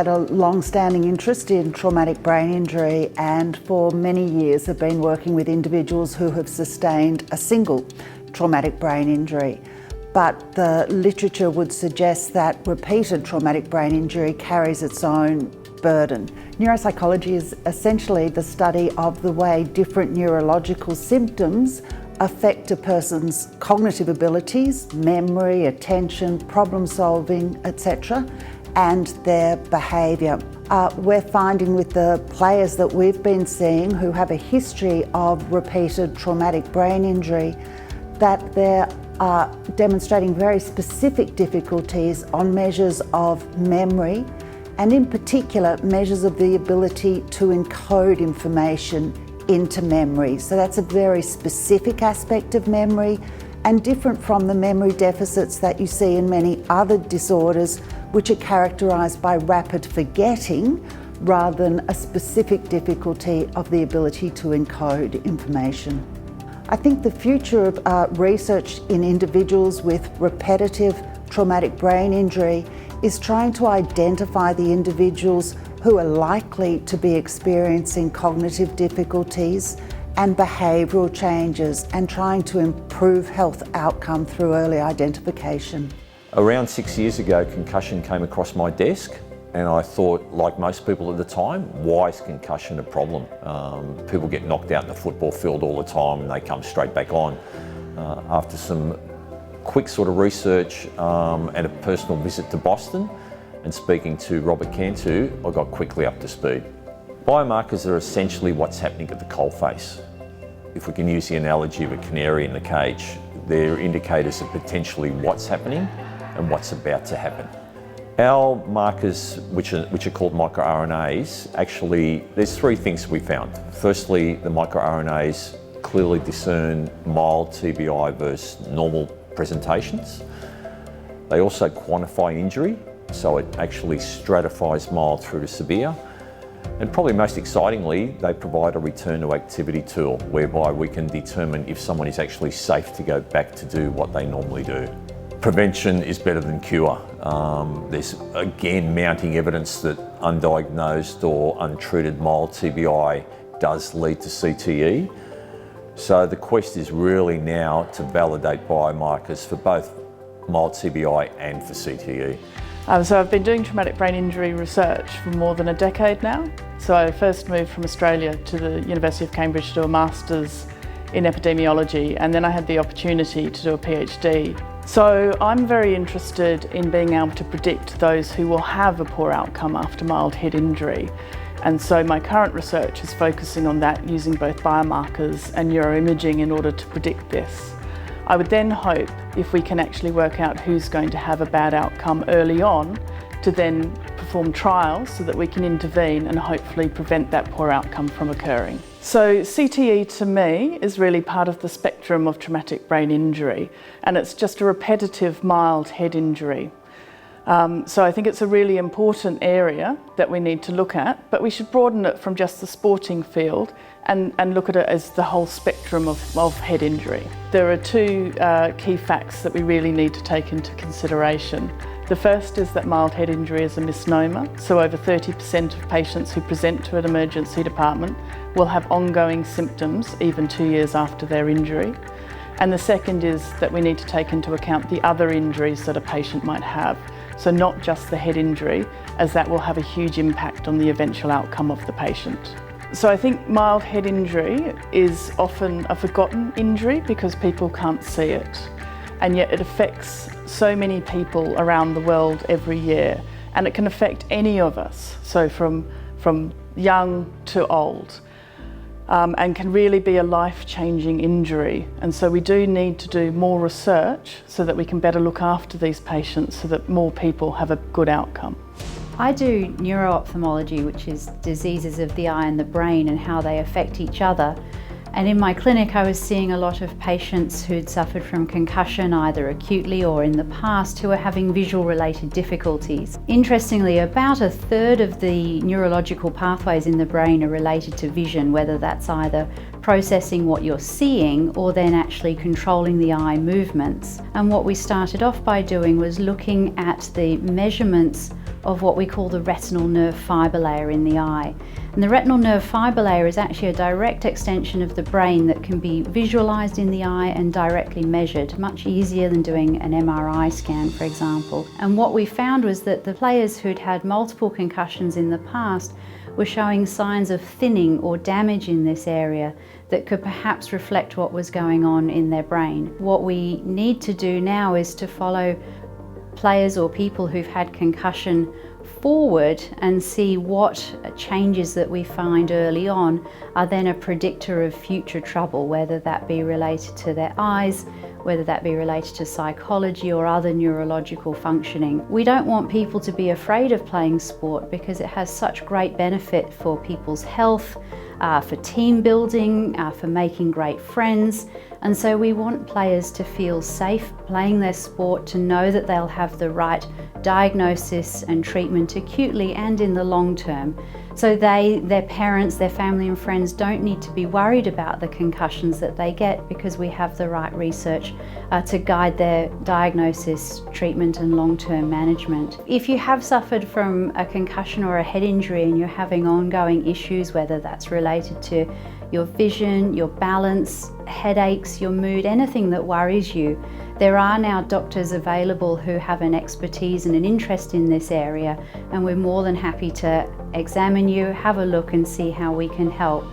had a long-standing interest in traumatic brain injury and for many years have been working with individuals who have sustained a single traumatic brain injury. But the literature would suggest that repeated traumatic brain injury carries its own burden. Neuropsychology is essentially the study of the way different neurological symptoms affect a person's cognitive abilities, memory, attention, problem solving, etc., and their behaviour. We're finding with the players that we've been seeing who have a history of repeated traumatic brain injury that they are demonstrating very specific difficulties on measures of memory, and in particular measures of the ability to encode information into memory. So that's a very specific aspect of memory and different from the memory deficits that you see in many other disorders, which are characterised by rapid forgetting rather than a specific difficulty of the ability to encode information. I think the future of research in individuals with repetitive traumatic brain injury is trying to identify the individuals who are likely to be experiencing cognitive difficulties and behavioural changes and trying to improve health outcome through early identification. Around 6 years ago, concussion came across my desk and I thought, like most people at the time, why is concussion a problem? People get knocked out in the football field all the time and they come straight back on. After some quick sort of research and a personal visit to Boston and speaking to Robert Cantu, I got quickly up to speed. Biomarkers are essentially what's happening at the coalface. If we can use the analogy of a canary in the cage, they're indicators of potentially what's happening and what's about to happen. Our markers, which are called microRNAs, actually, there's three things we found. Firstly, the microRNAs clearly discern mild TBI versus normal presentations. They also quantify injury, so it actually stratifies mild through to severe. And probably most excitingly, they provide a return to activity tool whereby we can determine if someone is actually safe to go back to do what they normally do. Prevention is better than cure. There's again mounting evidence that undiagnosed or untreated mild TBI does lead to CTE. So the quest is really now to validate biomarkers for both mild TBI and for CTE. So I've been doing traumatic brain injury research for more than a decade now. So I first moved from Australia to the University of Cambridge to do a Masters in epidemiology, and then I had the opportunity to do a PhD. So I'm very interested in being able to predict those who will have a poor outcome after mild head injury. And so my current research is focusing on that using both biomarkers and neuroimaging in order to predict this. I would then hope, if we can actually work out who's going to have a bad outcome early on, to then perform trials so that we can intervene and hopefully prevent that poor outcome from occurring. So CTE to me is really part of the spectrum of traumatic brain injury, and it's just a repetitive mild head injury. So I think it's a really important area that we need to look at, but we should broaden it from just the sporting field and look at it as the whole spectrum of head injury. There are two key facts that we really need to take into consideration. The first is that mild head injury is a misnomer, so over 30% of patients who present to an emergency department will have ongoing symptoms even 2 years after their injury. And the second is that we need to take into account the other injuries that a patient might have. So not just the head injury, as that will have a huge impact on the eventual outcome of the patient. So I think mild head injury is often a forgotten injury because people can't see it. And yet it affects so many people around the world every year, and it can affect any of us, so from young to old, and can really be a life-changing injury. And so we do need to do more research so that we can better look after these patients so that more people have a good outcome. I do neuro-ophthalmology, which is diseases of the eye and the brain and how they affect each other. And in my clinic I was seeing a lot of patients who'd suffered from concussion either acutely or in the past who are having visual related difficulties. Interestingly, about a third of the neurological pathways in the brain are related to vision, whether that's either processing what you're seeing or then actually controlling the eye movements. And what we started off by doing was looking at the measurements of what we call the retinal nerve fibre layer in the eye. And the retinal nerve fibre layer is actually a direct extension of the brain that can be visualised in the eye and directly measured, much easier than doing an MRI scan, for example. And what we found was that the players who'd had multiple concussions in the past were showing signs of thinning or damage in this area that could perhaps reflect what was going on in their brain. What we need to do now is to follow players or people who've had concussion forward and see what changes that we find early on are then a predictor of future trouble, whether that be related to their eyes, whether that be related to psychology or other neurological functioning. We don't want people to be afraid of playing sport because it has such great benefit for people's health, for team building, for making great friends. And so we want players to feel safe playing their sport, to know that they'll have the right diagnosis and treatment acutely and in the long term. So their parents, their family and friends don't need to be worried about the concussions that they get because we have the right research to guide their diagnosis, treatment and long-term management. If you have suffered from a concussion or a head injury and you're having ongoing issues, whether that's related to your vision, your balance, headaches, your mood, anything that worries you, there are now doctors available who have an expertise and an interest in this area, and we're more than happy to examine you, have a look and see how we can help.